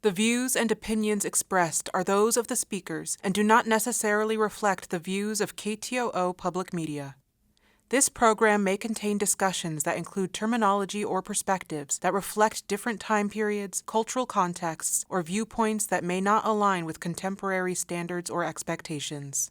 The views and opinions expressed are those of the speakers and do not necessarily reflect the views of KTOO Public Media. This program may contain discussions that include terminology or perspectives that reflect different time periods, cultural contexts, or viewpoints that may not align with contemporary standards or expectations.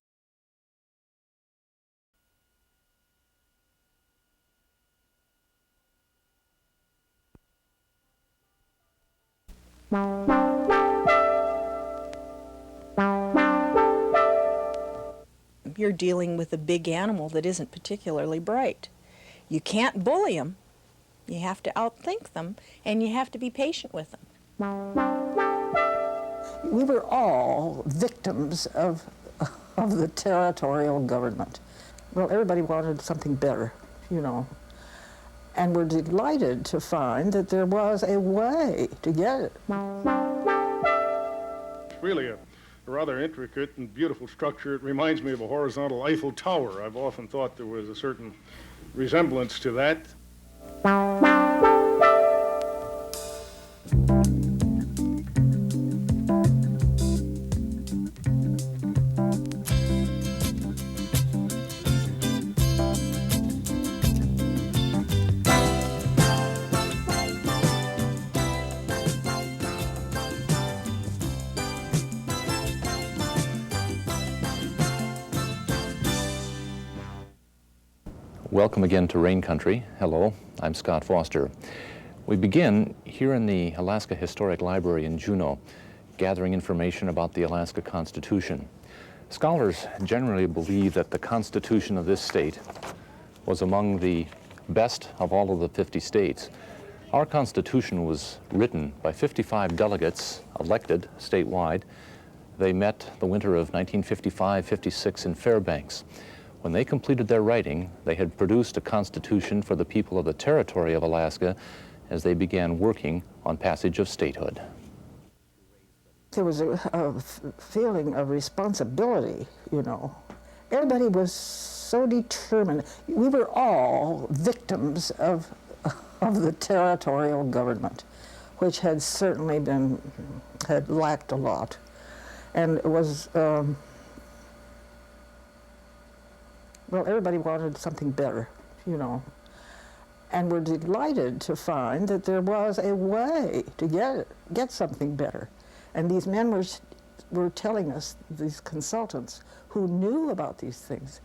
You're dealing with a big animal that isn't particularly bright. You can't bully them. You have to outthink them, and you have to be patient with them. We were all victims of the territorial government. Well, everybody wanted something better, you know. And we're delighted to find that there was a way to get it. It's really a rather intricate and beautiful structure. It reminds me of a horizontal Eiffel Tower. I've often thought there was a certain resemblance to that. Welcome again to Rain Country. Hello, I'm Scott Foster. We begin here in the Alaska Historic Library in Juneau, gathering information about the Alaska Constitution. Scholars generally believe that the Constitution of this state was among the best of all of the 50 states. Our Constitution was written by 55 delegates elected statewide. They met the winter of 1955-56 in Fairbanks. When they completed their writing, they had produced a constitution for the people of the territory of Alaska as they began working on passage of statehood. There was a feeling of responsibility, you know. Everybody was so determined. We were all victims of the territorial government, which had certainly had lacked a lot. And it was, well, everybody wanted something better, you know. And we're delighted to find that there was a way to get something better. And these men were telling us, these consultants who knew about these things,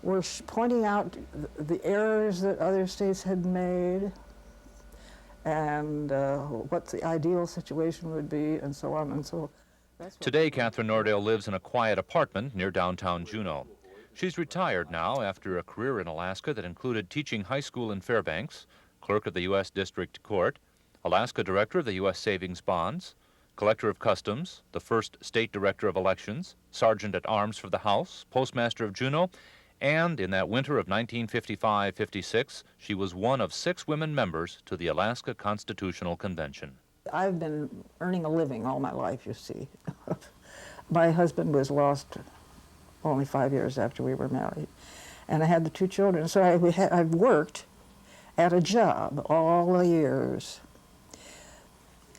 were pointing out the errors that other states had made and what the ideal situation would be and so on and so on. Today, Katherine Nordale lives in a quiet apartment near downtown Juneau. She's retired now after a career in Alaska that included teaching high school in Fairbanks, clerk of the U.S. District Court, Alaska director of the U.S. Savings Bonds, collector of customs, the first state director of elections, sergeant at arms for the House, postmaster of Juneau, and in that winter of 1955-56, she was one of 6 women members to the Alaska Constitutional Convention. I've been earning a living all my life, you see. My husband was lost only 5 years after we were married. And I had the 2 children, so I've worked at a job all the years.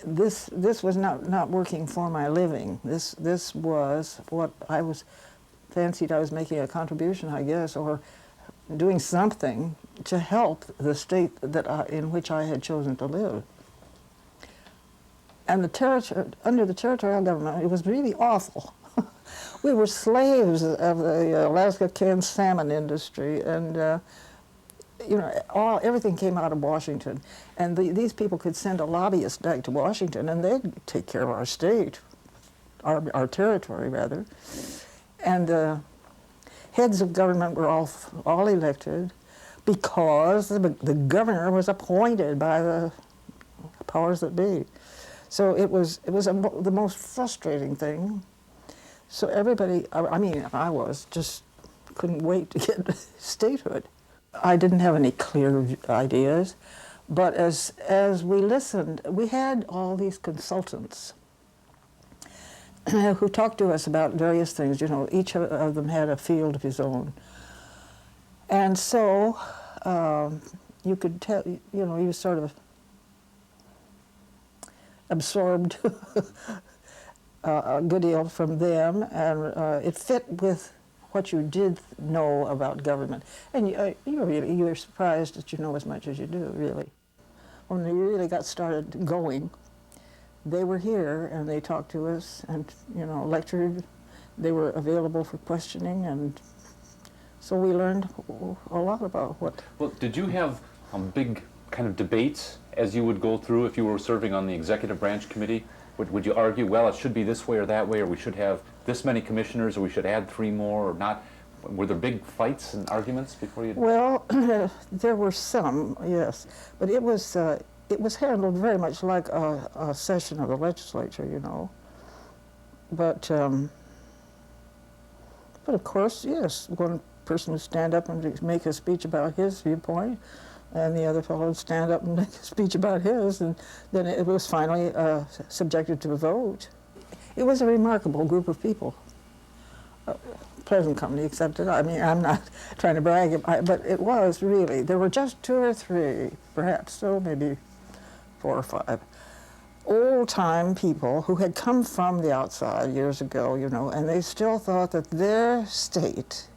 This was not working for my living. This was what I fancied I was making a contribution, I guess, or doing something to help the state in which I had chosen to live. And under the territorial government, it was really awful. We were slaves of the Alaska canned salmon industry, and you know, everything came out of Washington. And these people could send a lobbyist back to Washington, and they'd take care of our state, our territory rather. And the heads of government were all elected because the governor was appointed by the powers that be. So it was the most frustrating thing. So everybody, I just couldn't wait to get statehood. I didn't have any clear ideas, but as we listened, we had all these consultants who talked to us about various things. You know, each of them had a field of his own. And so you could tell, you know, you sort of absorbed a good deal from them, and it fit with what you did know about government. And you were surprised that you know as much as you do, really. When we really got started going, they were here and they talked to us and, lectured. They were available for questioning, and so we learned a lot about what. Well, did you have big kind of debates as you would go through if you were serving on the executive branch committee? Would you argue, well, it should be this way or that way, or we should have this many commissioners, or we should add 3 more, or not? Were there big fights and arguments before you? Well, there were some, yes, but it was handled very much like a session of the legislature, But of course, yes, one person would stand up and make a speech about his viewpoint, and the other fellow would stand up and make a speech about his, and then it was finally subjected to a vote. It was a remarkable group of people. Pleasant company accepted. I mean, I'm not trying to brag, but it was really. There were just 2 or 3, perhaps, so maybe 4 or 5, old-time people who had come from the outside years ago, and they still thought that their state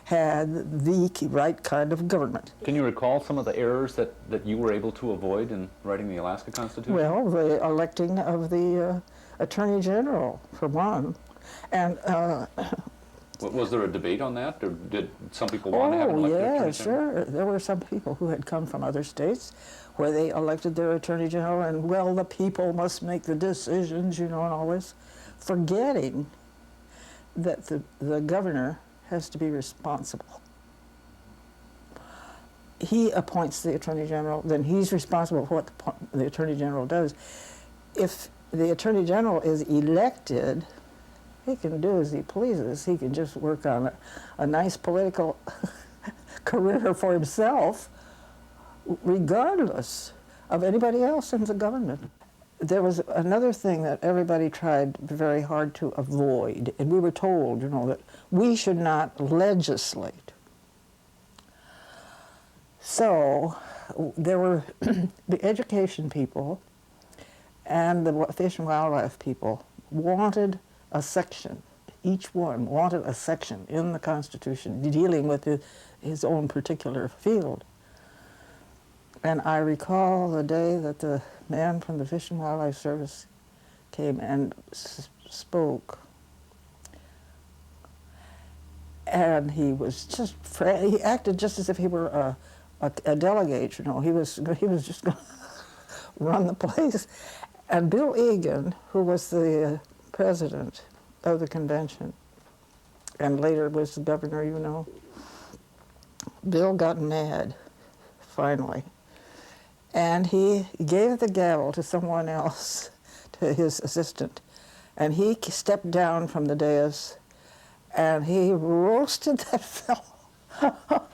had the right kind of government. Can you recall some of the errors that you were able to avoid in writing the Alaska Constitution? Well, the electing of the Attorney General, for one, and was there a debate on that, or did some people want to have an elected Attorney General? Sure. There were some people who had come from other states where they elected their Attorney General, and, well, the people must make the decisions, and all this, forgetting that the governor has to be responsible. He appoints the Attorney General, then he's responsible for what the Attorney General does. If the Attorney General is elected, he can do as he pleases. He can just work on a nice political career for himself, regardless of anybody else in the government. There was another thing that everybody tried very hard to avoid, and we were told, that we should not legislate. So there were the education people and the Fish and Wildlife people wanted a section, each one wanted a section in the Constitution dealing with his own particular field. And I recall the day that the man from the Fish and Wildlife Service came and spoke. And he was just, he acted just as if he were a delegate, He was just going to run the place. And Bill Egan, who was the president of the convention, and later was the governor, Bill got mad, finally. And he gave the gavel to someone else, to his assistant. And he stepped down from the dais, and he roasted that fellow.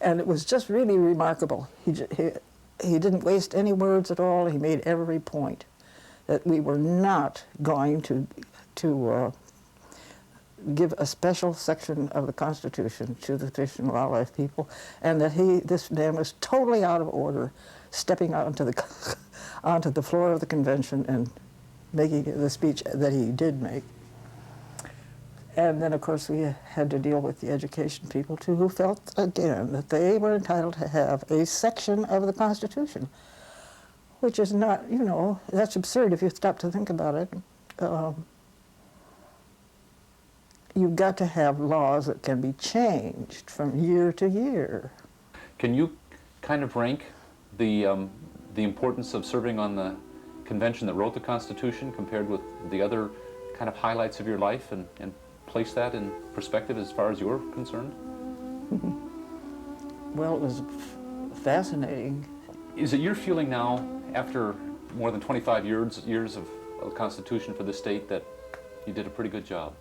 And it was just really remarkable. He didn't waste any words at all. He made every point that we were not going to give a special section of the Constitution to the Fish and Wildlife people, and that this man was totally out of order, stepping out onto the floor of the convention and making the speech that he did make. And then, of course, we had to deal with the education people, too, who felt, again, that they were entitled to have a section of the Constitution, which is not, that's absurd if you stop to think about it. You've got to have laws that can be changed from year to year. Can you kind of rank the importance of serving on the convention that wrote the Constitution compared with the other kind of highlights of your life, and place that in perspective as far as you're concerned? Well, it was fascinating. Is it your feeling now, after more than 25 years of the Constitution for the state, that you did a pretty good job?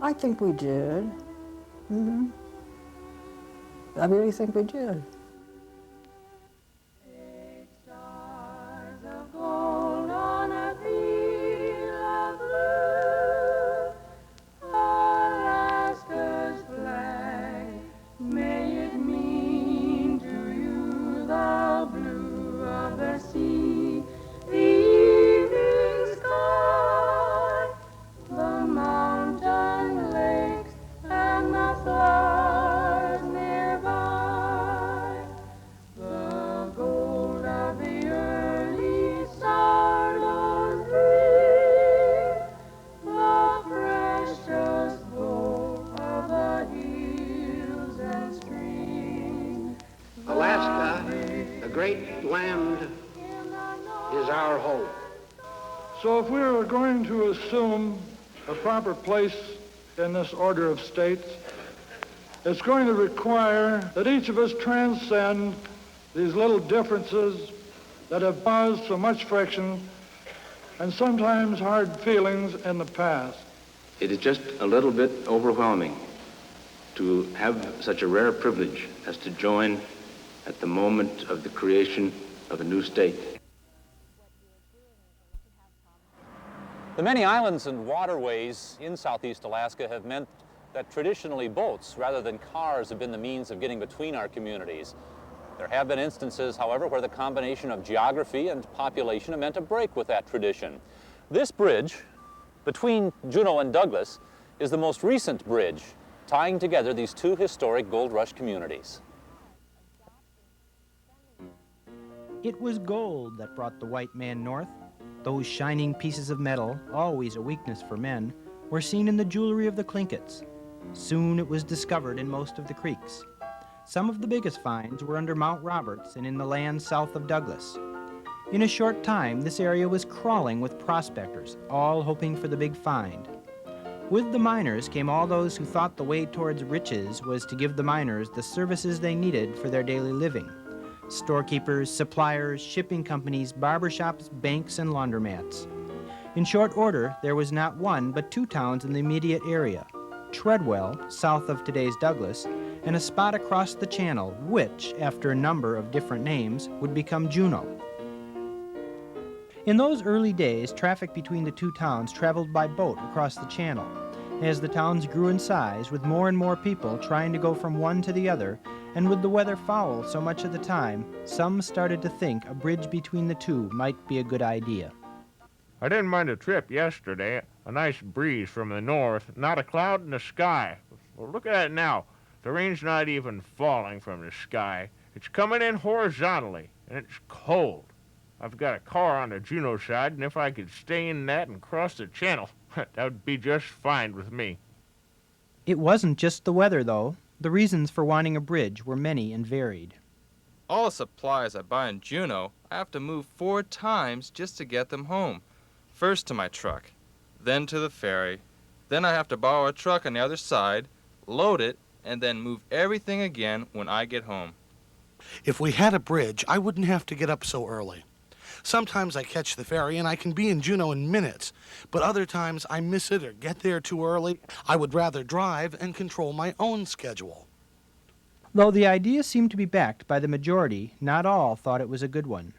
I think we did. I really think we did. The So if we are going to assume a proper place in this order of states, it's going to require that each of us transcend these little differences that have caused so much friction and sometimes hard feelings in the past. It is just a little bit overwhelming to have such a rare privilege as to join at the moment of the creation of a new state. The many islands and waterways in southeast Alaska have meant that traditionally boats rather than cars have been the means of getting between our communities. There have been instances, however, where the combination of geography and population have meant a break with that tradition. This bridge between Juneau and Douglas is the most recent bridge tying together these two historic gold rush communities. It was gold that brought the white man north. Those shining pieces of metal, always a weakness for men, were seen in the jewelry of the Tlinkits. Soon it was discovered in most of the creeks. Some of the biggest finds were under Mount Roberts and in the lands south of Douglas. In a short time, this area was crawling with prospectors, all hoping for the big find. With the miners came all those who thought the way towards riches was to give the miners the services they needed for their daily living. Storekeepers, suppliers, shipping companies, barbershops, banks, and laundromats. In short order, there was not one but two towns in the immediate area, Treadwell, south of today's Douglas, and a spot across the channel, which, after a number of different names, would become Juneau. In those early days, traffic between the two towns traveled by boat across the channel. As the towns grew in size, with more and more people trying to go from one to the other, and with the weather foul so much of the time, some started to think a bridge between the two might be a good idea. I didn't mind the trip yesterday. A nice breeze from the north, not a cloud in the sky. Well, look at it now. The rain's not even falling from the sky. It's coming in horizontally, and it's cold. I've got a car on the Juneau side, and if I could stay in that and cross the channel, that would be just fine with me. It wasn't just the weather, though. The reasons for wanting a bridge were many and varied. All the supplies I buy in Juneau, I have to move 4 times just to get them home. First to my truck, then to the ferry, then I have to borrow a truck on the other side, load it, and then move everything again when I get home. If we had a bridge, I wouldn't have to get up so early. Sometimes I catch the ferry and I can be in Juneau in minutes, but other times I miss it or get there too early. I would rather drive and control my own schedule. Though the idea seemed to be backed by the majority, not all thought it was a good one.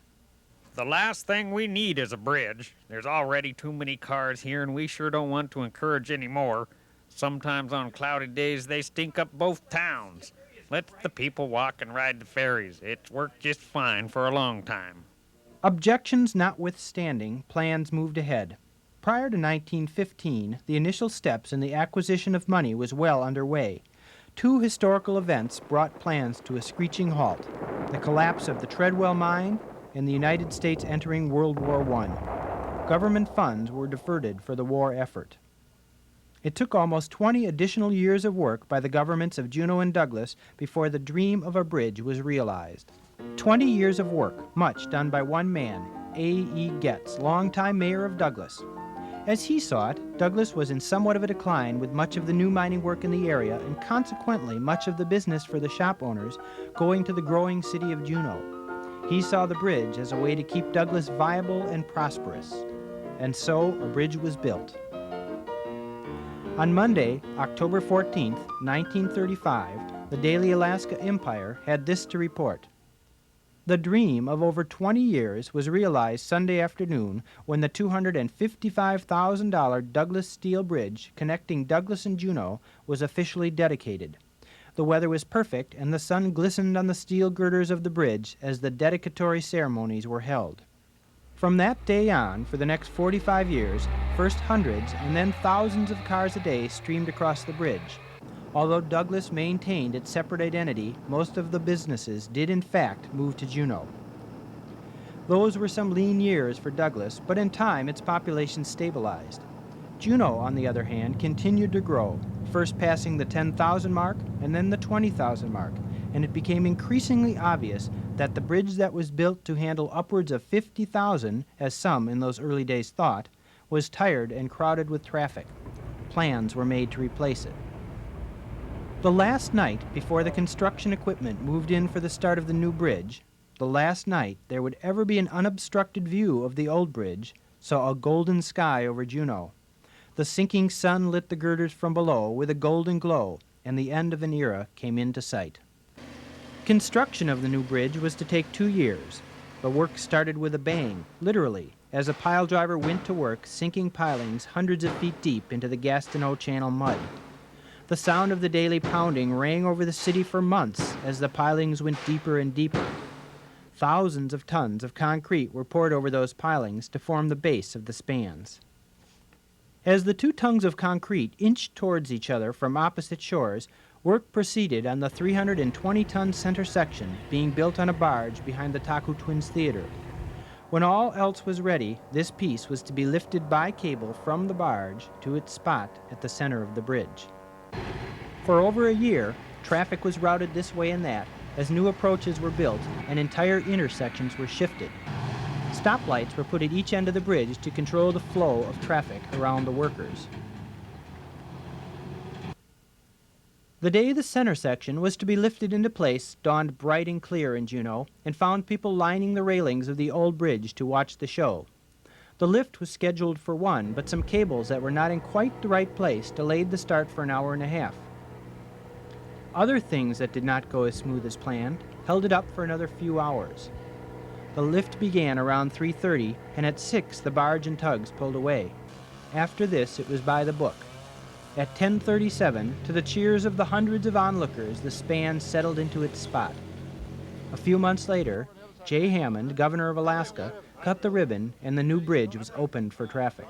The last thing we need is a bridge. There's already too many cars here, and we sure don't want to encourage any more. Sometimes on cloudy days, they stink up both towns. Let the people walk and ride the ferries. It's worked just fine for a long time. Objections notwithstanding, plans moved ahead. Prior to 1915, the initial steps in the acquisition of money was well underway. 2 historical events brought plans to a screeching halt: the collapse of the Treadwell mine and the United States entering World War I. Government funds were diverted for the war effort. It took almost 20 additional years of work by the governments of Juneau and Douglas before the dream of a bridge was realized. 20 years of work, much done by one man, A.E. Getz, longtime mayor of Douglas. As he saw it, Douglas was in somewhat of a decline with much of the new mining work in the area and consequently much of the business for the shop owners going to the growing city of Juneau. He saw the bridge as a way to keep Douglas viable and prosperous. And so a bridge was built. On Monday, October 14th, 1935, the Daily Alaska Empire had this to report. The dream of over 20 years was realized Sunday afternoon when the $255,000 Douglas Steel Bridge connecting Douglas and Juneau was officially dedicated. The weather was perfect and the sun glistened on the steel girders of the bridge as the dedicatory ceremonies were held. From that day on, for the next 45 years, first hundreds and then thousands of cars a day streamed across the bridge. Although Douglas maintained its separate identity, most of the businesses did in fact move to Juneau. Those were some lean years for Douglas, but in time its population stabilized. Juneau, on the other hand, continued to grow, first passing the 10,000 mark and then the 20,000 mark, and it became increasingly obvious that the bridge that was built to handle upwards of 50,000, as some in those early days thought, was tired and crowded with traffic. Plans were made to replace it. The last night before the construction equipment moved in for the start of the new bridge, the last night there would ever be an unobstructed view of the old bridge, saw a golden sky over Juneau. The sinking sun lit the girders from below with a golden glow, and the end of an era came into sight. Construction of the new bridge was to take 2 years. The work started with a bang, literally, as a pile driver went to work sinking pilings hundreds of feet deep into the Gastineau Channel mud. The sound of the daily pounding rang over the city for months as the pilings went deeper and deeper. Thousands of tons of concrete were poured over those pilings to form the base of the spans. As the 2 tongues of concrete inched towards each other from opposite shores, work proceeded on the 320-ton center section being built on a barge behind the Taku Twins Theater. When all else was ready, this piece was to be lifted by cable from the barge to its spot at the center of the bridge. For over a year, traffic was routed this way and that as new approaches were built and entire intersections were shifted. Stoplights were put at each end of the bridge to control the flow of traffic around the workers. The day the center section was to be lifted into place dawned bright and clear in Juneau and found people lining the railings of the old bridge to watch the show. The lift was scheduled for 1, but some cables that were not in quite the right place delayed the start for an hour and a half. Other things that did not go as smooth as planned held it up for another few hours. The lift began around 3:30, and at 6 the barge and tugs pulled away. After this, it was by the book. At 10:37, to the cheers of the hundreds of onlookers, the span settled into its spot. A few months later, Jay Hammond, governor of Alaska, cut the ribbon, and the new bridge was opened for traffic.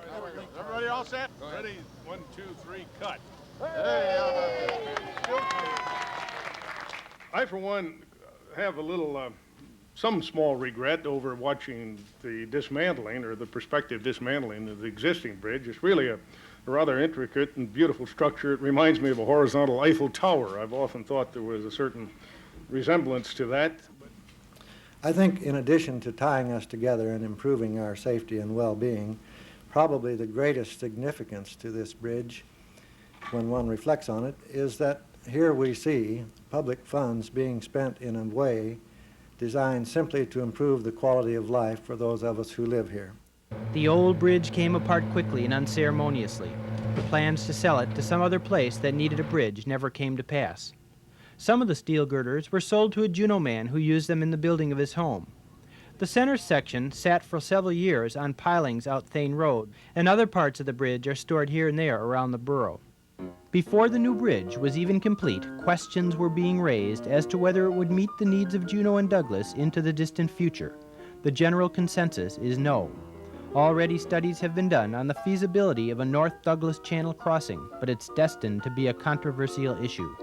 Everybody all set? Ready? 1, 2, 3, cut. I, for one, have a little, some small regret over watching the dismantling or the prospective dismantling of the existing bridge. It's really a rather intricate and beautiful structure. It reminds me of a horizontal Eiffel Tower. I've often thought there was a certain resemblance to that. I think in addition to tying us together and improving our safety and well-being, probably the greatest significance to this bridge, when one reflects on it, is that here we see public funds being spent in a way designed simply to improve the quality of life for those of us who live here. The old bridge came apart quickly and unceremoniously. The plans to sell it to some other place that needed a bridge never came to pass. Some of the steel girders were sold to a Juneau man who used them in the building of his home. The center section sat for several years on pilings out Thane Road, and other parts of the bridge are stored here and there around the borough. Before the new bridge was even complete, questions were being raised as to whether it would meet the needs of Juneau and Douglas into the distant future. The general consensus is no. Already studies have been done on the feasibility of a North Douglas Channel crossing, but it's destined to be a controversial issue.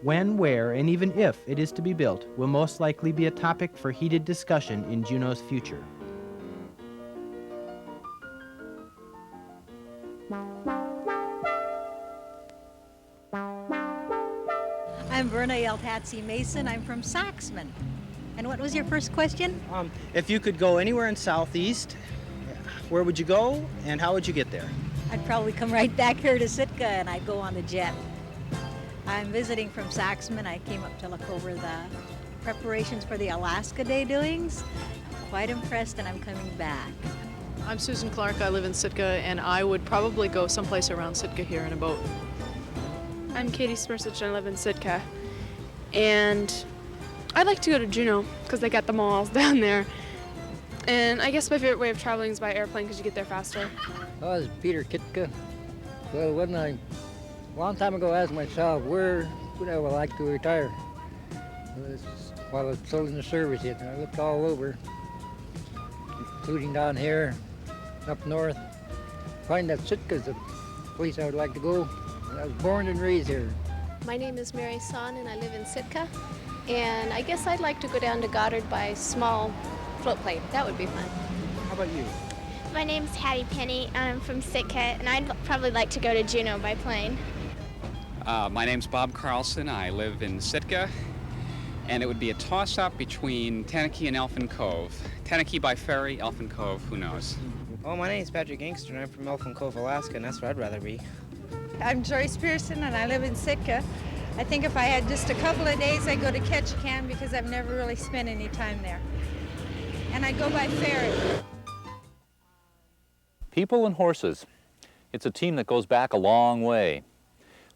When, where, and even if it is to be built will most likely be a topic for heated discussion in Juneau's future. I'm Verna Yeltatsi Mason. I'm from Saxman. And what was your first question? If you could go anywhere in Southeast, where would you go and how would you get there? I'd probably come right back here to Sitka and I'd go on the jet. I'm visiting from Saxman. I came up to look over the preparations for the Alaska Day doings. I'm quite impressed and I'm coming back. I'm Susan Clark. I live in Sitka and I would probably go someplace around Sitka here in a boat. I'm Katie Smersich and I live in Sitka. And I'd like to go to Juneau because they got the malls down there. And I guess my favorite way of traveling is by airplane because you get there faster. I was Peter Kitka. Well, when I, a long time ago, asked myself, where would I like to retire? While I was still in the service yet, and I looked all over, including down here, up north. Find that Sitka's the place I would like to go. I was born and raised here. My name is Mary Son and I live in Sitka. And I guess I'd like to go down to Goddard by small float plane. That would be fun. How about you? My name's Hattie Penny. I'm from Sitka, and I'd probably like to go to Juneau by plane. My name's Bob Carlson. I live in Sitka, and it would be a toss-up between Tanakee and Elfin Cove. Tanakee by ferry, Elfin Cove, who knows? Well, my name is Patrick Inkster, and I'm from Elfin Cove, Alaska, and that's where I'd rather be. I'm Joyce Pearson, and I live in Sitka. I think if I had just a couple of days, I'd go to Ketchikan because I've never really spent any time there. And I go by ferry. People and horses. It's a team that goes back a long way.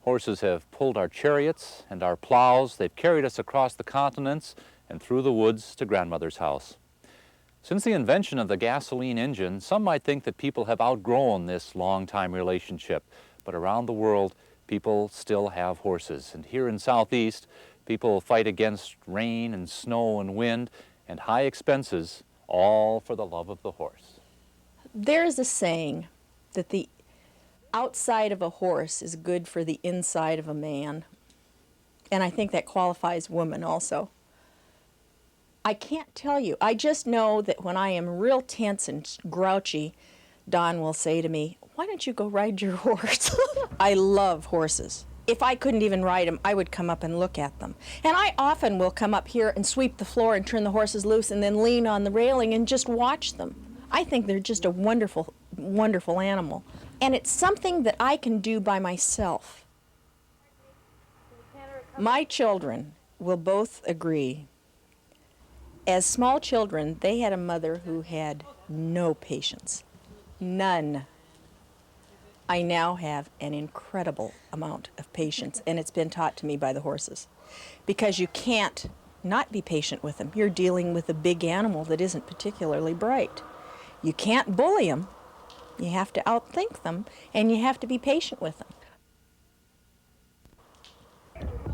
Horses have pulled our chariots and our plows. They've carried us across the continents and through the woods to grandmother's house. Since the invention of the gasoline engine, some might think that people have outgrown this long-time relationship. But around the world, people still have horses. And here in Southeast, people fight against rain and snow and wind and high expenses, all for the love of the horse. There is a saying that the outside of a horse is good for the inside of a man. And I think that qualifies women also. I can't tell you. I just know that when I am real tense and grouchy, Don will say to me, "Why don't you go ride your horse?" I love horses. If I couldn't even ride them, I would come up and look at them. And I often will come up here and sweep the floor and turn the horses loose and then lean on the railing and just watch them. I think they're just a wonderful, wonderful animal. And it's something that I can do by myself. My children will both agree. As small children, they had a mother who had no patience. None. I now have an incredible amount of patience, and it's been taught to me by the horses. Because you can't not be patient with them. You're dealing with a big animal that isn't particularly bright. You can't bully them. You have to outthink them, and you have to be patient with them.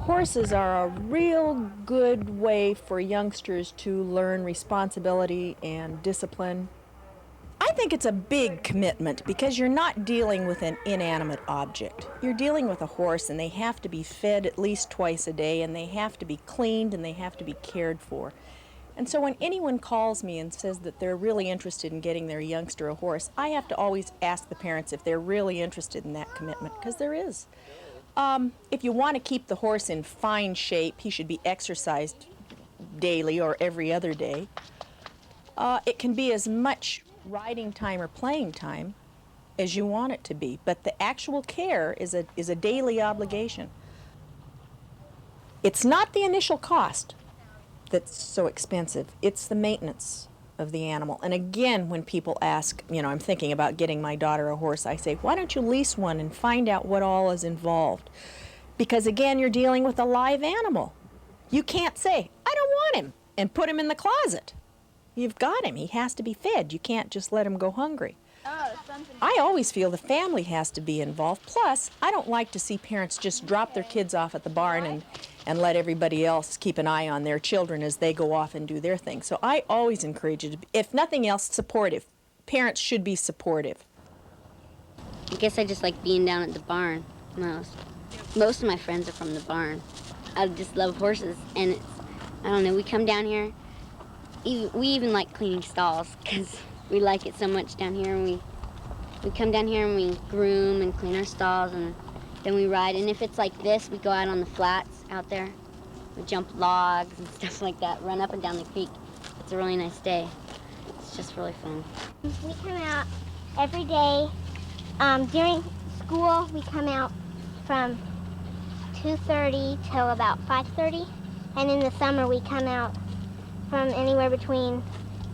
Horses are a real good way for youngsters to learn responsibility and discipline. I think it's a big commitment because you're not dealing with an inanimate object. You're dealing with a horse, and they have to be fed at least twice a day, and they have to be cleaned, and they have to be cared for. And so when anyone calls me and says that they're really interested in getting their youngster a horse, I have to always ask the parents if they're really interested in that commitment, because there is. If you want to keep the horse in fine shape, he should be exercised daily or every other day. It can be as much riding time or playing time as you want it to be, but the actual care is a daily obligation. It's not the initial cost that's so expensive, it's the maintenance of the animal. And again, when people ask, I'm thinking about getting my daughter a horse, I say, why don't you lease one and find out what all is involved? Because again, you're dealing with a live animal. You can't say, I don't want him, and put him in the closet. You've got him. He has to be fed. You can't just let him go hungry. I always feel the family has to be involved. Plus, I don't like to see parents just drop their kids off at the barn and let everybody else keep an eye on their children as they go off and do their thing. So I always encourage you to be, if nothing else, supportive. Parents should be supportive. I guess I just like being down at the barn most. Most of my friends are from the barn. I just love horses, and I don't know, we come down here. We even like cleaning stalls because we like it so much down here. And we come down here and we groom and clean our stalls, and then we ride. And if it's like this, we go out on the flats out there. We jump logs and stuff like that, run up and down the creek. It's a really nice day. It's just really fun. We come out every day. During school, we come out from 2:30 till about 5:30. And in the summer, we come out from anywhere between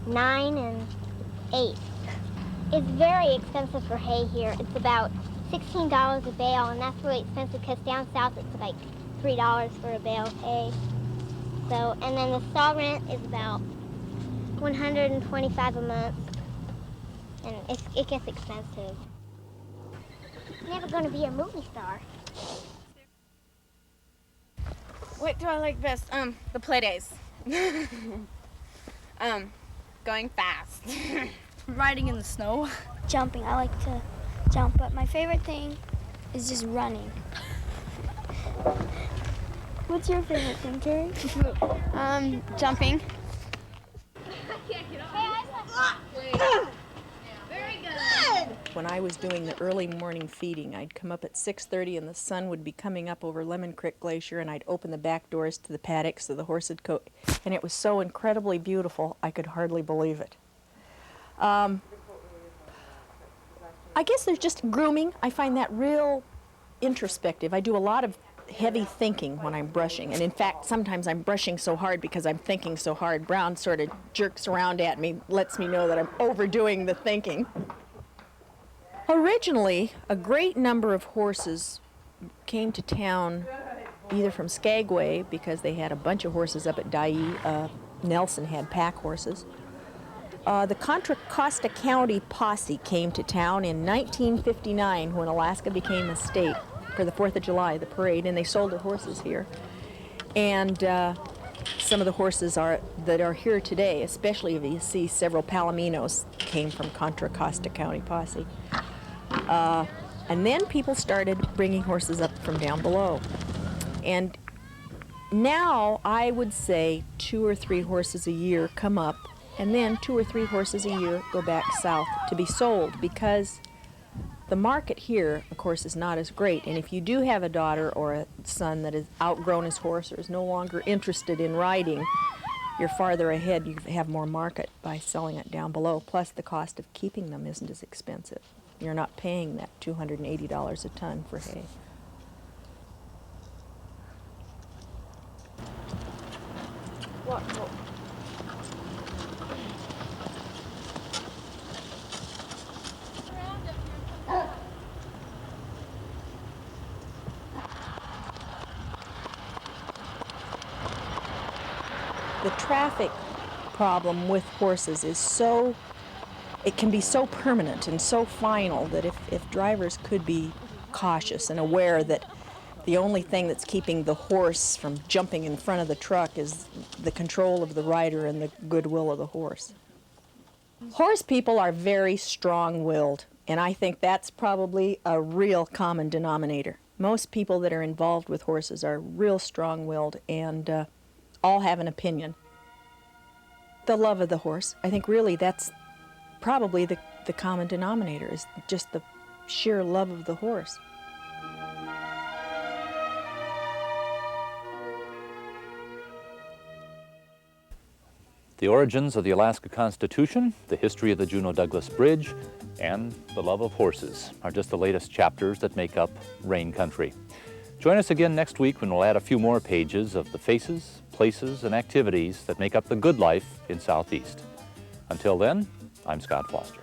9 and 8. It's very expensive for hay here. It's about $16 a bale, and that's really expensive because down south it's like $3 for a bale of hay. So, and then the stall rent is about $125 a month, and it gets expensive. I'm never going to be a movie star. What do I like best? The play days. Going fast. Riding in the snow. Jumping. I like to jump, but my favorite thing is just running. What's your favorite thing, Carrie? Jumping. Very good. when I was doing the early morning feeding. I'd come up at 6:30 and the sun would be coming up over Lemon Creek Glacier, and I'd open the back doors to the paddocks so the horse would go, and it was so incredibly beautiful I could hardly believe it. I guess there's just grooming. I find that real introspective. I do a lot of heavy thinking when I'm brushing, and in fact sometimes I'm brushing so hard because I'm thinking so hard. Brown sort of jerks around at me, lets me know that I'm overdoing the thinking. Originally, a great number of horses came to town either from Skagway, because they had a bunch of horses up at Dyea. Nelson had pack horses. The Contra Costa County posse came to town in 1959 when Alaska became a state for the 4th of July, the parade, and they sold their horses here. And some of the horses that are here today, especially if you see several Palominos, came from Contra Costa County posse. And then people started bringing horses up from down below. And now I would say 2 or 3 horses a year come up, and then 2 or 3 horses a year go back south to be sold, because the market here, of course, is not as great. And if you do have a daughter or a son that has outgrown his horse or is no longer interested in riding, you're farther ahead, you have more market by selling it down below. Plus the cost of keeping them isn't as expensive. You're not paying that $280 a ton for hay. What? The traffic problem with horses is it can be so permanent and so final that if drivers could be cautious and aware that the only thing that's keeping the horse from jumping in front of the truck is the control of the rider and the goodwill of the horse. Horse people are very strong-willed, and I think that's probably a real common denominator. Most people that are involved with horses are real strong-willed and all have an opinion. The love of the horse, I think really that's probably the common denominator, is just the sheer love of the horse. The origins of the Alaska Constitution, the history of the Juneau-Douglas Bridge, and the love of horses are just the latest chapters that make up Rain Country. Join us again next week when we'll add a few more pages of the faces, places, and activities that make up the good life in Southeast. Until then, I'm Scott Foster.